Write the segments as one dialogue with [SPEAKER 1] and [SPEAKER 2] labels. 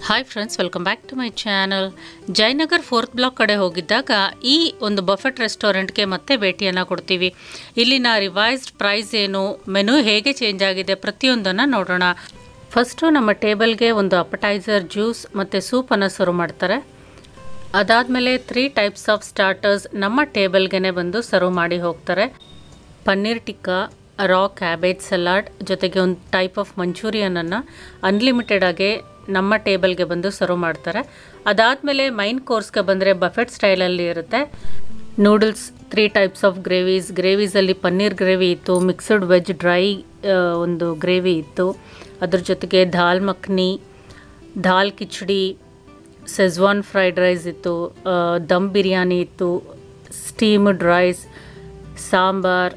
[SPEAKER 1] Hi friends, welcome back to my channel. Jayanagar 4th block ಕಡೆ ಹೋಗಿದ್ದಾಗ ಈ ಒಂದು ಬಫೆಟ್ ರೆಸ್ಟೋರೆಂಟ್ಗೆ ಮತ್ತೆ ಭೇಟಿಯನ್ನು ಕೊಡ್ತೀವಿ. ಇಲ್ಲಿನ ರಿವೈಸ್ಡ್ ಪ್ರೈಸ್ ಏನು, ಮೆನು ಹೇಗೆ ಚೇಂಜ್ ಆಗಿದೆ, ಪ್ರತಿಯೊಂದನ್ನು ನೋಡೋಣ. ಫಸ್ಟು ನಮ್ಮ ಟೇಬಲ್ಗೆ ಒಂದು ಅಪಟೈಸರ್, ಜ್ಯೂಸ್ ಮತ್ತು ಸೂಪನ್ನು ಸರ್ವ್ ಮಾಡ್ತಾರೆ. ಅದಾದಮೇಲೆ 3 ಟೈಪ್ಸ್ ಆಫ್ ಸ್ಟಾರ್ಟರ್ಸ್ ನಮ್ಮ ಟೇಬಲ್ಗೆ ಬಂದು ಸರ್ವ್ ಮಾಡಿ ಹೋಗ್ತಾರೆ. ಪನ್ನೀರ್ ಟಿಕ್ಕಾ, ರಾ ಕ್ಯಾಬೇಜ್ ಸಲಾಡ್ ಜೊತೆಗೆ ಒಂದು ಟೈಪ್ ಆಫ್ ಮಂಚೂರಿಯನನ್ನು ಅನ್ಲಿಮಿಟೆಡ್ ಆಗಿ ನಮ್ಮ ಟೇಬಲ್ಗೆ ಬಂದು ಸರ್ವ್ ಮಾಡ್ತಾರೆ. ಅದಾದಮೇಲೆ ಮೈನ್ ಕೋರ್ಸ್ಗೆ ಬಂದರೆ ಬಫೆಟ್ ಸ್ಟೈಲಲ್ಲಿ ಇರುತ್ತೆ. ನೂಡಲ್ಸ್, 3 ಟೈಪ್ಸ್ ಆಫ್ ಗ್ರೇವೀಸಲ್ಲಿ ಪನ್ನೀರ್ ಗ್ರೇವಿ ಇತ್ತು, ಮಿಕ್ಸ್ಡ್ ವೆಜ್ ಡ್ರೈ ಒಂದು ಗ್ರೇವಿ ಇತ್ತು. ಅದ್ರ ಜೊತೆಗೆ dal makhani, dal khichdi, schezwan fried rice ಇತ್ತು, ದಮ್ ಬಿರಿಯಾನಿ ಇತ್ತು, ಸ್ಟೀಮ್ಡ್ ರೈಸ್, ಸಾಂಬಾರ್.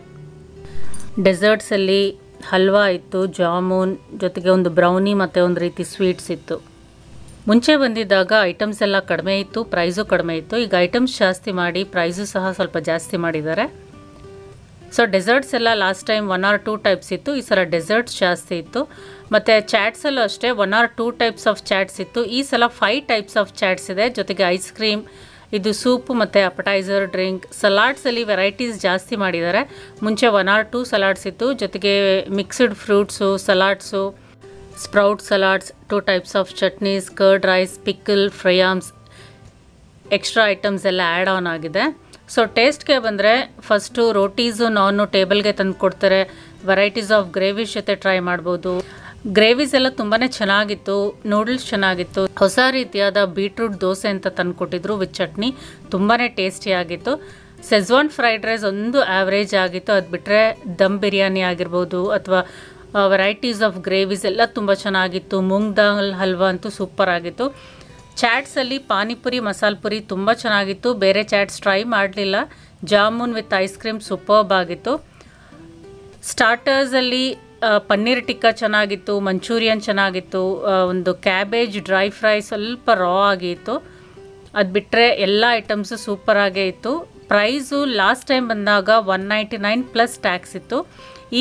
[SPEAKER 1] ಡೆಸರ್ಟ್ಸಲ್ಲಿ ಹಲ್ವಾ ಇತ್ತು, ಜಾಮೂನ್ ಜೊತೆಗೆ ಒಂದು ಬ್ರೌನಿ ಮತ್ತು ಒಂದು ರೀತಿ ಸ್ವೀಟ್ಸ್ ಇತ್ತು. ಮುಂಚೆ ಬಂದಿದ್ದಾಗ ಐಟಮ್ಸ್ ಎಲ್ಲ ಕಡಿಮೆ ಇತ್ತು, ಪ್ರೈಸು ಕಡಿಮೆ ಇತ್ತು. ಈಗ ಐಟಮ್ಸ್ ಜಾಸ್ತಿ ಮಾಡಿ ಪ್ರೈಸು ಸಹ ಸ್ವಲ್ಪ ಜಾಸ್ತಿ ಮಾಡಿದ್ದಾರೆ. ಸೊ ಡೆಸರ್ಟ್ಸ್ ಎಲ್ಲ ಲಾಸ್ಟ್ ಟೈಮ್ 1 or 2 ಟೈಪ್ಸ್ ಇತ್ತು, ಈ ಸಲ ಡೆಸರ್ಟ್ಸ್ ಜಾಸ್ತಿ ಇತ್ತು. ಮತ್ತು ಚಾಟ್ಸಲ್ಲೂ ಅಷ್ಟೇ 1 or 2 ಟೈಪ್ಸ್ ಆಫ್ ಚಾಟ್ಸ್ ಇತ್ತು. ಈ ಸಲ 5 ಟೈಪ್ಸ್ ಆಫ್ ಚಾಟ್ಸ್ ಇದೆ. ಜೊತೆಗೆ ಐಸ್ ಕ್ರೀಮ್, ಇದು ಸೂಪು ಮತ್ತು ಅಪಟೈಸರ್, ಡ್ರಿಂಕ್. ಸಲಾಡ್ಸಲ್ಲಿ ವೆರೈಟೀಸ್ ಜಾಸ್ತಿ ಮಾಡಿದ್ದಾರೆ. ಮುಂಚೆ 1 or 2 ಸಲಾಡ್ಸ್ ಇತ್ತು, ಜೊತೆಗೆ mixed fruits, salads, sprout salads, 2 types of chutneys, curd rice, pickle, fryums, extra items ಎಲ್ಲ ಆ್ಯಡ್ ಆನ್ ಆಗಿದೆ. ಸೊ ಟೇಸ್ಟ್ಗೆ ಬಂದರೆ ಫಸ್ಟು ರೋಟೀಸು ನಾನು ಟೇಬಲ್ಗೆ ತಂದು ಕೊಡ್ತಾರೆ. ವೆರೈಟೀಸ್ ಆಫ್ ಗ್ರೇವೀಸ್ ಜೊತೆ ಟ್ರೈ ಮಾಡ್ಬೋದು. ಗ್ರೇವೀಸ್ ಎಲ್ಲ ತುಂಬಾ ಚೆನ್ನಾಗಿತ್ತು, ನೂಡಲ್ಸ್ ಚೆನ್ನಾಗಿತ್ತು. ಹೊಸ ರೀತಿಯಾದ ಬೀಟ್ರೂಟ್ ದೋಸೆ ಅಂತ ತಂದು ಕೊಟ್ಟಿದ್ರು ವಿತ್ ಚಟ್ನಿ, ತುಂಬಾ ಟೇಸ್ಟಿಯಾಗಿತ್ತು. ಸೆಜ್ವಾನ್ ಫ್ರೈಡ್ ರೈಸ್ ಒಂದು ಆ್ಯಾವ್ರೇಜ್ ಆಗಿತ್ತು. ಅದು ಬಿಟ್ಟರೆ ದಮ್ ಬಿರಿಯಾನಿ ಆಗಿರ್ಬೋದು ಅಥವಾ ವೆರೈಟೀಸ್ ಆಫ್ ಗ್ರೇವೀಸ್ ಎಲ್ಲ ತುಂಬ ಚೆನ್ನಾಗಿತ್ತು. ಮೂಂಗ್ ದಾಲ್ ಹಲ್ವಾ ಅಂತೂ ಸೂಪರ್ ಆಗಿತ್ತು. ಚಾಟ್ಸಲ್ಲಿ ಪಾನಿಪುರಿ, ಮಸಾಲೆ ಪುರಿ ತುಂಬ ಚೆನ್ನಾಗಿತ್ತು. ಬೇರೆ ಚಾಟ್ಸ್ ಟ್ರೈ ಮಾಡಲಿಲ್ಲ. Jamun with ice cream superb ಆಗಿತ್ತು. ಸ್ಟಾರ್ಟರ್ಸಲ್ಲಿ ಪನ್ನೀರ್ ಟಿಕ್ಕಾ ಚೆನ್ನಾಗಿತ್ತು, ಮಂಚೂರಿಯನ್ ಚೆನ್ನಾಗಿತ್ತು, ಒಂದು ಕ್ಯಾಬೇಜ್ ಡ್ರೈ ಫ್ರೈ ಸ್ವಲ್ಪ ರಾ ಆಗಿತ್ತು. ಅದು ಬಿಟ್ಟರೆ ಎಲ್ಲ ಐಟಮ್ಸು ಸೂಪರಾಗೇ ಇತ್ತು. ಪ್ರೈಸು ಲಾಸ್ಟ್ ಟೈಮ್ ಬಂದಾಗ 199 ಪ್ಲಸ್ ಟ್ಯಾಕ್ಸ್ ಇತ್ತು.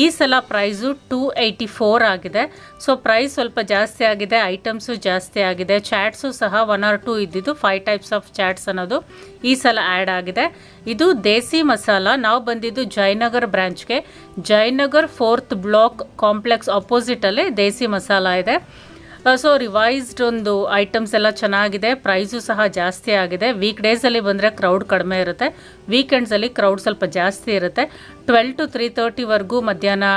[SPEAKER 1] ಈ ಸಲ ಪ್ರೈಸು 284 ಆಗಿದೆ. ಸೊ ಪ್ರೈಸ್ ಸ್ವಲ್ಪ ಜಾಸ್ತಿ ಆಗಿದೆ, ಐಟಮ್ಸು ಜಾಸ್ತಿ ಆಗಿದೆ. ಚಾಟ್ಸು ಸಹ 1 or 2 ಇದ್ದಿದ್ದು 5 ಟೈಪ್ಸ್ ಆಫ್ ಚಾಟ್ಸ್ ಅನ್ನೋದು ಈ ಸಲ ಆ್ಯಡ್ ಆಗಿದೆ. ಇದು ದೇಸಿ ಮಸಾಲ. ನಾವು ಬಂದಿದ್ದು ಜಯನಗರ್ ಬ್ರಾಂಚ್ಗೆ. ಜಯನಗರ್ 4th ಬ್ಲಾಕ್ ಕಾಂಪ್ಲೆಕ್ಸ್ ಆಪೋಸಿಟಲ್ಲೇ ದೇಸಿ ಮಸಾಲ ಇದೆ. ಸೊ ರಿವೈಸ್ಡ್ ಒಂದು ಐಟಮ್ಸ್ ಎಲ್ಲ ಚೆನ್ನಾಗಿದೆ. ಪ್ರೈಸು ಸಹ ಜಾಸ್ತಿ ಆಗಿದೆ. ವೀಕ್ ಡೇಸಲ್ಲಿ ಬಂದರೆ ಕ್ರೌಡ್ ಕಡಿಮೆ ಇರುತ್ತೆ, ವೀಕೆಂಡ್ಸಲ್ಲಿ ಕ್ರೌಡ್ ಸ್ವಲ್ಪ ಜಾಸ್ತಿ ಇರುತ್ತೆ. 12 to 3:30ವರೆಗೂ ಮಧ್ಯಾಹ್ನ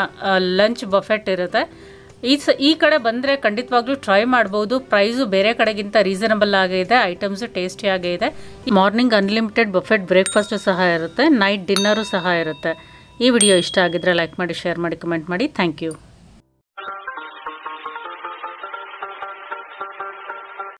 [SPEAKER 1] ಲಂಚ್ ಬಫೆಟ್ ಇರುತ್ತೆ. ಈ ಕಡೆ ಬಂದರೆ ಖಂಡಿತವಾಗ್ಲೂ ಟ್ರೈ ಮಾಡ್ಬೋದು. ಪ್ರೈಸು ಬೇರೆ ಕಡೆಗಿಂತ ರೀಸನಬಲ್ ಆಗಿದೆ, ಐಟಮ್ಸು ಟೇಸ್ಟಿಯಾಗೇ ಇದೆ. ಮಾರ್ನಿಂಗ್ ಅನ್ಲಿಮಿಟೆಡ್ ಬಫೆಟ್ ಬ್ರೇಕ್ಫಾಸ್ಟು ಸಹ ಇರುತ್ತೆ, ನೈಟ್ ಡಿನ್ನರು ಸಹ ಇರುತ್ತೆ. ಈ ವಿಡಿಯೋ ಇಷ್ಟ ಆಗಿದ್ರೆ ಲೈಕ್ ಮಾಡಿ, ಶೇರ್ ಮಾಡಿ, ಕಮೆಂಟ್ ಮಾಡಿ. Thank you.